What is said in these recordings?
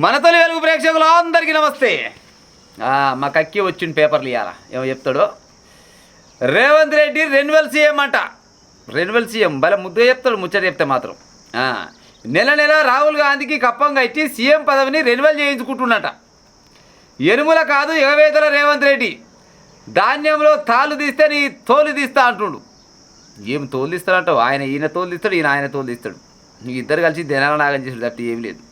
మన తొలి వెలుగు ప్రేక్షకులు అందరికీ నమస్తే. మా కక్కి వచ్చిన పేపర్లు ఇవ్వాలా ఏమో చెప్తాడో. రేవంత్ రెడ్డి రెన్యువల్ సీఎం అంట. రెన్యువల్ సీఎం భలే ముద్దుగా చెప్తాడు. ముచ్చట చెప్తే మాత్రం నెల నెల రాహుల్ గాంధీకి కప్పం కట్టి సీఎం పదవిని రెన్యువల్ చేయించుకుంటున్నట. ఎనుముల కాదు ఎగవేతల రేవంత్ రెడ్డి. ధాన్యంలో తాళ్ళు తీస్తే నీ తోలు తీస్తా అంటుండు. ఏం తోలు తీస్తాడంటావు? ఈయన తోలు తీస్తాడు, ఆయన తోలు తీస్తాడు. ఇద్దరు కలిసి దినాల నాగం చేసాడు తప్పి ఏం లేదు.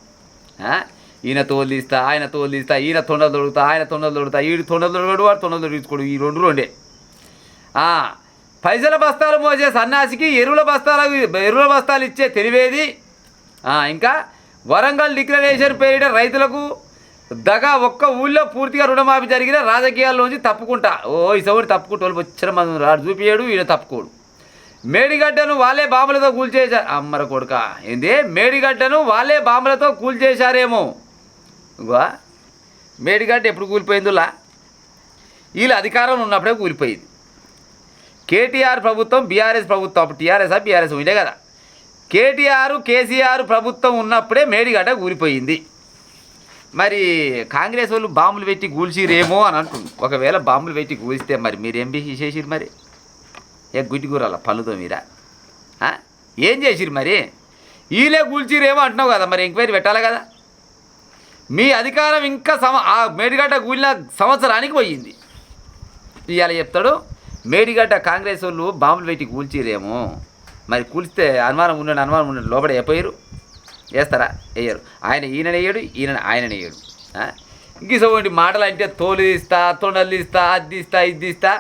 ఈయన తోలు తీస్తా, ఆయన తోలు తీస్తా, ఈయన తొండలు దొడుకుతా, ఆయన తొండలు దొడుకుతా, ఈడు తొండలు దొరకడు, వాడు తొండలు దొరికించుకోడు. ఈ రెండే. పైసల బస్తాలు మోసే సన్నాసికి ఎరువుల బస్తాలు ఇచ్చే తెలివేది. ఇంకా వరంగల్ డిక్లరేషన్ పేరిట రైతులకు దగా ఒక్క ఊళ్ళో పూర్తిగా రుణమాఫీ జరిగిన రాజకీయాల్లోంచి తప్పుకుంటా. ఈ సౌడి తప్పుకుంటూ వాళ్ళు వచ్చిన మంది రాడు చూపించాడు, ఈయన తప్పుకోడు. మేడిగడ్డను వాళ్ళే బాంబులతో కూల్చేశారు. అమ్మర కొడుక ఏంది? మేడిగడ్డను వాళ్ళే బాంబులతో కూల్చేశారేమో. మేడిగడ్డ ఎప్పుడు కూలిపోయిందిలా? వీళ్ళు అధికారంలో ఉన్నప్పుడే కూలిపోయింది. కేటీఆర్ ప్రభుత్వం, బీఆర్ఎస్ ప్రభుత్వం, అప్పుడు బీఆర్ఎస్ ఉండే కదా. కేసీఆర్ ప్రభుత్వం ఉన్నప్పుడే మేడిగడ్డ కూలిపోయింది. మరి కాంగ్రెస్ వాళ్ళు బాంబులు పెట్టి కూల్చిరేమో అని అంటుంది. ఒకవేళ బాంబులు పెట్టి కూలిస్తే మరి మీరేం చేసిరు? మరి గుడ్డి కూరాల పనులతో మీరా ఏం చేసిరు? మరి వీళ్ళే కూల్చిరేమో అంటున్నావు కదా. మరి ఎంక్వైరీ పెట్టాలి కదా. మీ అధికారం ఇంకా మేడిగడ్డ కూలిన సంవత్సరానికి పోయింది. ఇవాళ చెప్తాడు మేడిగడ్డ కాంగ్రెస్ వాళ్ళు బాంబులు పెట్టి కూల్చిరేమో. మరి కూల్స్తే అనుమానం ఉండండి లోపల అయిపోయారు. వేస్తారా? వేయరు. ఈయన వేయడు, ఆయన వేయడు. ఇంకేసోటి మాటలు అంటే తోలు తీస్తా, తొండలు తీస్తా, అది తీస్తా, ఇది తీస్తా.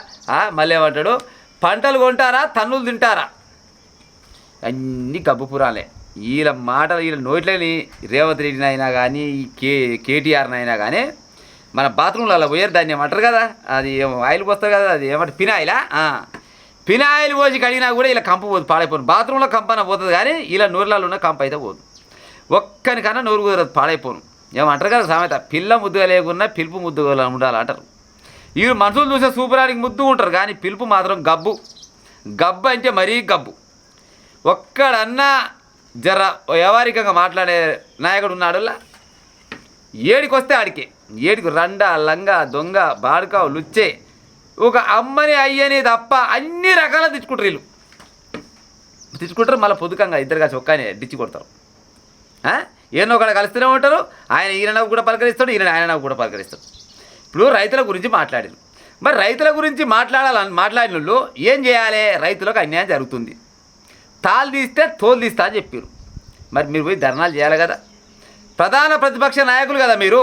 మళ్ళీ ఏమంటాడు? పంటలు కొంటారా, తన్నులు తింటారా? అన్నీ గబ్బుపురాలే. వీళ్ళ మాటలు వీళ్ళ నోట్లని రేవంత్ రెడ్డిని అయినా కానీ కేటీఆర్ని అయినా కానీ మన బాత్రూంలో అలా పోయారు. దాన్ని ఏమంటారు కదా, అది ఏమో ఆయిల్ పోస్తారు కదా, అది ఏమంటారు? పినాయిలా. పినాయిల్ పోసి కడిగినా కూడా ఇలా కంపు పోదు, పాడైపోదు. బాత్రూంలో కంపన పోతుంది కానీ ఇలా నోరులలో ఉన్న కంపు అయితే పోదు. ఒక్కనికన్నా నోరు కుదరదు, పాడైపోను. ఏమంటారు కదా సామెత, పిల్ల ముద్దుగా లేకున్నా పిలుపు ముద్దుగా ఉండాలంటారు. వీళ్ళు మనుషులు చూసే సూపరానికి ముద్దు ఉంటారు కానీ పిలుపు మాత్రం గబ్బు అంటే మరీ గబ్బు. ఒక్కడన్నా జర వ్యవహారికంగా మాట్లాడే నాయకుడు ఉన్నాడులా. ఏడికొస్తే ఆడికే, ఏడికి రండ, లంగా, దొంగ, బాడుకావు, లుచ్చే, ఒక అమ్మని అయ్యని తప్ప అన్ని రకాల తెచ్చుకుంటారు. మళ్ళీ పొదుకంగా ఇద్దరు కలిసి ఒక్కనే డిచ్చి కొడతారు. ఏనో ఒకడ కలుస్తూనే ఉంటారు. ఈయన నాకు కూడా పలకరిస్తాడు, ఆయన నాకు కూడా పలకరిస్తాడు. ఇప్పుడు రైతుల గురించి మాట్లాడారు. మరి రైతుల గురించి మాట్లాడిన వాళ్ళు ఏం చేయాలి? రైతులకు అన్యాయం జరుగుతుంది, తాళ్ళు తీస్తే తోలు తీస్తా అని చెప్పారు. మరి మీరు పోయి ధర్నాలు చేయాలి కదా. ప్రధాన ప్రతిపక్ష నాయకులు కదా మీరు.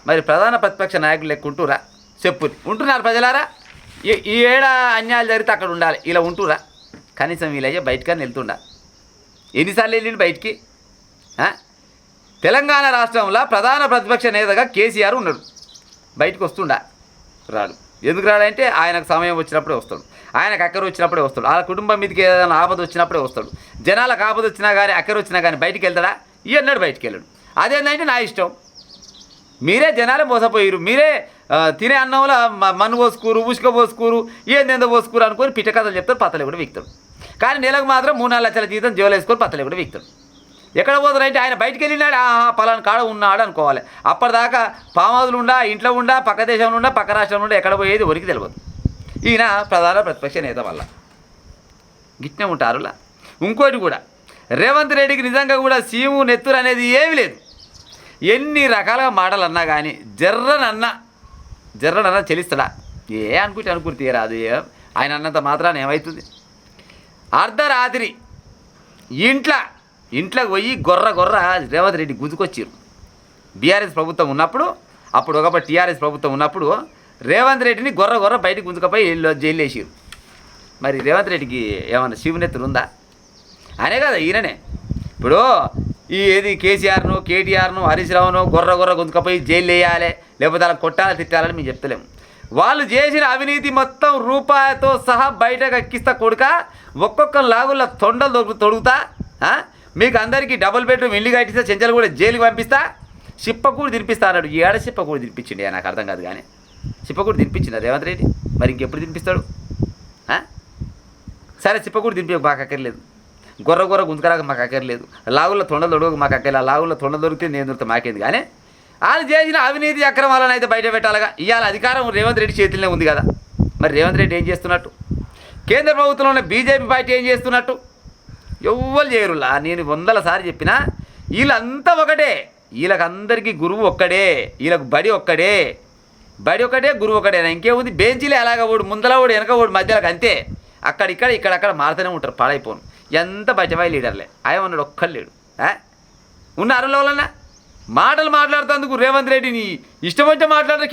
మరి ప్రధాన ప్రతిపక్ష నాయకులు లెక్కుంటురా? చెప్పుని ఉంటున్నారు ప్రజలారా. ఈ ఏడా అన్యాయాలు జరిగితే అక్కడ ఉండాలి, ఇలా ఉంటురా? కనీసం వీళ్ళయ్యే బయటకని వెళ్తుండా? ఎన్నిసార్లు వెళ్ళిండు బయటికి? తెలంగాణ రాష్ట్రంలో ప్రధాన ప్రతిపక్ష నేతగా కేసీఆర్ ఉన్నాడు. బయటకు వస్తుండా? రాడు. ఎందుకు రాడంటే ఆయనకు సమయం వచ్చినప్పుడే వస్తాడు, ఆయనకు అక్కర వచ్చినప్పుడే వస్తాడు, ఆ కుటుంబం మీదకి ఏదైనా ఆపద వచ్చినప్పుడే వస్తాడు. జనాలకు ఆపద వచ్చినా కానీ అక్కర వచ్చినా కానీ బయటికి వెళ్తాడా? ఇవన్నాడు బయటికి వెళ్ళాడు. అదేంటంటే నా ఇష్టం. మీరే జనాలే మోసపోయారు. మీరే తినే అన్నంలో మన్ను పోసుకూరు, ఉసుక పోసుకూరు, ఏందెందో పోసుకూరు అనుకొని పిట్టకథలు చెప్తారు, పత్తలు కూడా వీక్తాడు. కానీ నెలకు మాత్రం 3-4 లక్షల జీతం జోలు వేసుకొని పత్తలు కూడా వీక్తాడు. ఎక్కడ పోతారంటే ఆయన బయటికి వెళ్ళినాడు, పలానా కాడ ఉన్నాడు అనుకోవాలి. అప్పటిదాకా పామాదులు ఉండా, ఇంట్లో ఉండా, పక్క దేశంలో ఉండా, పక్క రాష్ట్రంలో ఉండా, ఎక్కడ పోయేది వరికి తెలియదు. ఈయన ప్రధాన ప్రతిపక్ష నేత వల్ల గిట్నే ఉంటారులా. ఇంకోటి కూడా, రేవంత్ రెడ్డికి నిజంగా కూడా సీము నెత్తురు అనేది ఏమీ లేదు. ఎన్ని రకాలుగా మాటలు అన్నా కానీ జర్రనన్నా చెల్లిస్తాడా? అనుకుంటే తీరాదు. ఆయన అన్నంత మాత్రాన్ని ఏమవుతుంది? అర్ధరాత్రి ఇంట్లోకి పోయి గొర్ర రేవంత్ రెడ్డి గుంజుకొచ్చారు. బీఆర్ఎస్ ప్రభుత్వం ఉన్నప్పుడు, అప్పుడు ఒకప్పుడు టీఆర్ఎస్ ప్రభుత్వం ఉన్నప్పుడు రేవంత్ రెడ్డిని గొర్ర బయటకు గుంజుకపోయి జైలు వేసారు. మరి రేవంత్ రెడ్డికి ఏమన్నా శివునెత్తులు ఉందా? అనే కదా ఈయననే. ఇప్పుడు ఏది కేటీఆర్ను హరీష్ రావును గొర్ర గుంజుకపోయి జైలు వేయాలి, లేకపోతే అలా కొట్టాలి, తిట్టాలని మేము చెప్తలేము. వాళ్ళు చేసిన అవినీతి మొత్తం రూపాయతో సహా బయటకు ఎక్కిస్తా కొడుక. ఒక్కొక్క లాగుల్లో తొండలు తొడుగుతా. మీకు అందరికీ డబుల్ బెడ్రూమ్ ఇల్లు కట్టిస్తే చెంచలు కూడా జైలుకి పంపిస్తా, చిప్పకూడు తినిపిస్తా అన్నాడు. ఏడ చిప్పకూడు తినిపించిండి? నాకు అర్థం కాదు కానీ చిప్పకూడు తినిపించింది రేవంత్ రెడ్డి. మరి ఇంకెప్పుడు తినిపిస్తాడు? సరే చిప్పకూడు తినిపి మాకు అక్కర్లేదు, గొర్ర గుంజుకరాక మాకు అక్కర్లేదు, లాగుల్లో తొండలు దొడవకు మాకు అక్కర్లేదు. లాగుల్లో తొండలు దొరికితే నేను దొరికితే మాకేంది. కానీ వాళ్ళు చేసిన అవినీతి అక్రమాలను అయితే బయట పెట్టాలిగా. ఇవాళ అధికారం రేవంత్ రెడ్డి చేతిలోనే ఉంది కదా. మరి రేవంత్ రెడ్డి ఏం చేస్తున్నట్టు, కేంద్ర ప్రభుత్వంలో ఉన్న బీజేపీ పార్టీ ఏం చేస్తున్నట్టు ఎవ్వరు చేయరులా. నేను 100 సార్లు చెప్పినా వీళ్ళంతా ఒకటే, వీళ్ళకందరికీ గురువు ఒక్కడే, వీళ్ళకు బడి ఒక్కడే, బడి ఒకటే గురువు ఒకటేనా, ఇంకేముంది. బెంచీలే అలాగ ఓడు ముందల ఓడు వెనక ఓడు మధ్యలోకి అంతే. అక్కడిక్కడ ఇక్కడక్కడ మారుతూనే ఉంటారు, పాడైపోను. ఎంత బయటవాయి లీడర్లే, ఆయన ఉన్నాడు ఒక్కడు లేడు. ఉన్నారు వాళ్ళన్నా మాటలు మాట్లాడుతందుకు రేవంత్ రెడ్డిని ఇష్టం వచ్చిన మాట్లాడతారు.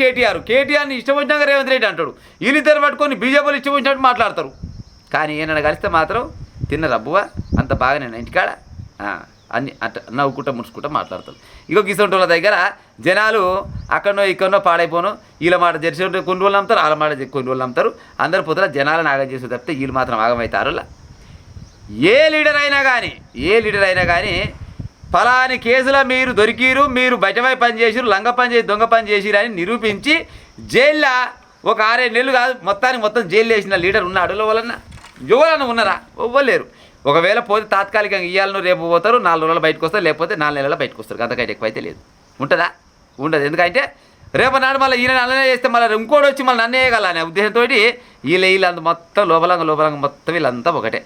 కేటీఆర్ని ఇష్టం వచ్చినాక రేవంత్ రెడ్డి అంటాడు. వీళ్ళిద్దరు పట్టుకొని బీజేపీలు ఇష్టం వచ్చినట్టు మాట్లాడతారు. కానీ ఏమన్నా కలిస్తే మాత్రం తిన్న రబ్బువా అంత బాగానే ఇంటికాడ అన్ని అంట నవ్వుకుంటా ముడుచుకుంటా మాట్లాడతారు. ఇగో గిసొంటోళ్ళ దగ్గర జనాలు అక్కడనో ఇక్కడనో పాడైపోను. వీళ్ళ మాట జరిసి కొన్ని రోజులు నమ్ముతారు, వాళ్ళ మాట కొన్ని రోజులు నమ్ముతారు. అందరు పోతారా జనాలను ఆగం చేసి తప్పితే వీళ్ళు మాత్రం ఆగమవుతారు. ఏ లీడర్ అయినా కానీ ఫలాని కేసులో మీరు దొరికిరు, మీరు బయటపై పని చేసిరు, లంగ పని చేసి దొంగ పని చేసిరు అని నిరూపించి జైల్లో ఒక 6-7 నెలలు కాదు మొత్తం జైలు వేసిన లీడర్ ఉన్నాడు వలన ఎవరన్నా ఉన్నారా? ఇవ్వలేరు. ఒకవేళ పోతే తాత్కాలికంగా ఇయ్యాలను రేపు పోతారు, 4 రోజులు బయటకు వస్తారు, లేకపోతే 4 నెలల బయటకు వస్తారు. అంతకంటే ఎక్కువైతే లేదు. ఉంటుందా? ఉండదు. ఎందుకంటే రేపు నాడు మళ్ళీ ఈయన నల్లనే చేస్తే మళ్ళీ ఇంకోటి వచ్చి మళ్ళీ నన్నే వేయగల అనే ఉద్దేశంతో వీళ్ళంతా మొత్తం లోపలంగా మొత్తం వీళ్ళంతా ఒకటే.